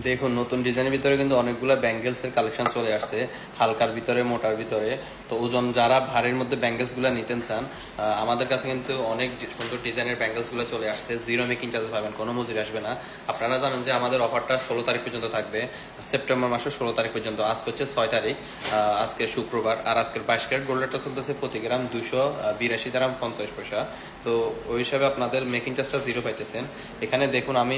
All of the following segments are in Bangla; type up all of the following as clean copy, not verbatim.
দেখুন নতুন ডিজাইনের ভিতরে কিন্তু অনেকগুলো ব্যাঙ্গেলসের কালেকশন চলে আসছে, হালকার ভিতরে মোটার ভিতরে। তো ওজন যারা ভারীর মধ্যে ব্যাঙ্গেলসগুলো নিতে চান, আমাদের কাছে কিন্তু অনেক সুন্দর ডিজাইনের ব্যাঙ্গেলসগুলো চলে আসছে। জিরো মেকিং চার্জ পাবেন, কোনো মজুরি আসবে না। আপনারা জানেন যে আমাদের অফারটা 16 তারিখ পর্যন্ত থাকবে, সেপ্টেম্বর মাসের 16 তারিখ পর্যন্ত। আজকে হচ্ছে 6 তারিখ, আজকে শুক্রবার। আর আজকের 22 ক্যারেট গোল্ড রেটটা চলতেছে প্রতি গ্রাম 282 দ্রাম 50 পয়সা। তো ওই হিসাবে আপনাদের মেকিং চার্জটা জিরো পাইতেছেন। এখানে দেখুন আমি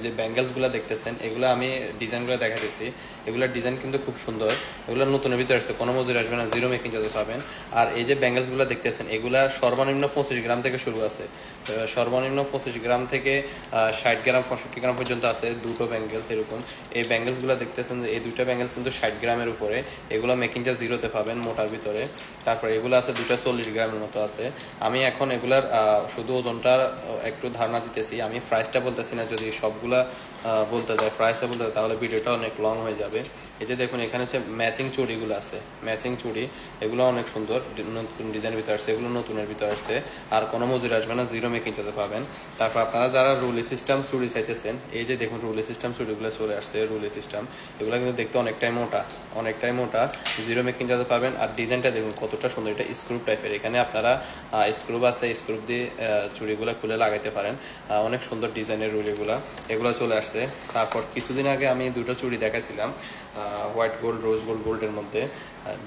যে ব্যাঙ্গেলসগুলো দেখতেছেন, এগুলো আমি ডিজাইনগুলো দেখাতেছি। এগুলোর ডিজাইন কিন্তু খুব সুন্দর, এগুলো নতুনের ভিতরে আসছে, কোনো মজুরি আসবে না, জিরো মেকিং চার্জে পাবেন। আর এই যে ব্যাঙ্গেলসগুলো দেখতেছেন, এগুলা সর্বনিম্ন 25 গ্রাম থেকে শুরু আছে। সর্বনিম্ন 25 গ্রাম থেকে 60 গ্রাম 65 গ্রাম পর্যন্ত আছে দুটো ব্যাঙ্গেলস এরকম। এই ব্যাঙ্গেলসগুলো দেখতেছেন যে এই দুটো ব্যাঙ্গেলস কিন্তু 60 গ্রামের উপরে, এগুলো মেকিং চার্জ জিরোতে পাবেন মোটার ভিতরে। তারপরে এগুলো আছে দুটো 40 গ্রামের মতো আছে। আমি এখন এগুলার শুধু ওজনটার একটু ধারণা দিতেছি, আমি প্রাইসটা বলতেছি না। যদি সবগুলা বলতে যায়, প্রাইসটা বলতে যায়, তাহলে ভিডিওটা অনেক লং হয়ে যাবে। এই যে দেখুন এখানে হচ্ছে ম্যাচিং চুড়িগুলো আছে, ম্যাচিং চুড়ি, এগুলো অনেক সুন্দর, নতুন ডিজাইনের ভিতরে আসছে, এগুলো নতুনের ভিতরে আসছে। আর কোনো মজুরি আসবে না, জিরো মেকিং চার্জে পাবেন। তারপর আপনারা যারা রুলি সিস্টেম চুড়ি চাইতেছেন, এই যে দেখুন রুলি সিস্টেম চুড়িগুলো চলে আসছে, রুলি সিস্টেম। এগুলো কিন্তু দেখতে অনেকটাই মোটা, অনেকটাই মোটা, জিরো মেকিং চার্জে পাবেন। আর ডিজাইনটা দেখুন কতটা সুন্দর, এটা স্ক্রু টাইপের। এখানে আপনারা স্ক্রু আছে, স্ক্রু দিয়ে চুড়িগুলো খুলে লাগাইতে পারেন। অনেক সুন্দর ডিজাইনের রুলিগুলো, এগুলো চলে আসছে। তারপর কিছুদিন আগে আমি দুটো চুড়ি দেখাইছিলাম হোয়াইট গোল্ড, রোজ গোল্ড, গোল্ডের মধ্যে।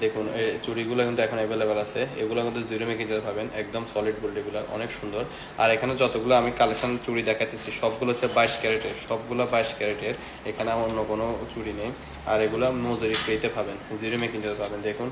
দেখুন এই চুড়িগুলো কিন্তু এখন অ্যাভেলেবেল আছে, এগুলো কিন্তু জিরো মেকিং চার্জ পাবেন, একদম সলিড গোল্ড, এগুলো অনেক সুন্দর। আর এখানে যতগুলো আমি কালেকশন চুড়ি দেখাতেছি সবগুলো হচ্ছে 22 ক্যারেটের, সবগুলো 22 ক্যারেটের। এখানে অন্য কোনো চুড়ি নেই। আর এগুলো মজুরি পেতে পাবেন, জিরো মেকিং চার্জ পাবেন। দেখুন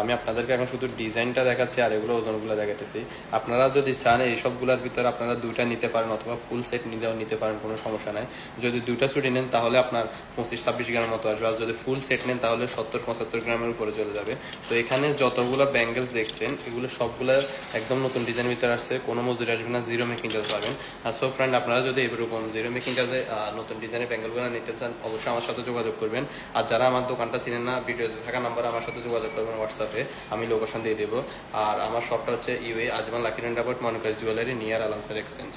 আমি আপনাদেরকে এখন শুধু ডিজাইনটা দেখাচ্ছি আর এগুলো ওজনগুলো দেখাতেছি। আপনারা যদি চান এই সবগুলোর ভিতরে আপনারা দুইটা নিতে পারেন, অথবা ফুল সেট নিলেও নিতে পারেন, কোনো সমস্যা নাই। যদি দুইটা চুড়ি নেন তাহলে আপনার 25-26 গ্রামের মতো আসবে। আর যদি ফুল সেট নেন তাহলে 70-75 গ্রামের উপরে চলে যাবে। তো এখানে যতগুলো ব্যাঙ্গেলস দেখছেন এগুলো সবগুলো একদম নতুন ডিজাইনের ভিতরে আসছে, কোনো মজুরি আসবে না, জিরো মেকিং চার্জ পাবেন। আর সো ফ্রেন্ড, আপনারা যদি এরকম জিরো মেকিং চার্জে নতুন ডিজাইনের ব্যাঙ্গেলগুলো নিতে চান, অবশ্যই আমার সাথে যোগাযোগ করবেন। আর যারা আমার দোকানটা চিনেন না, ভিডিওতে থাকা নাম্বারে আমার সাথে যোগাযোগ করবেন হোয়াটসঅ্যাপে, আমি লোকেশন দিয়ে দেবো। আর আমার শপটা হচ্ছে U A Ajman lucky rent about Monica's jewellery near Al Ansari exchange.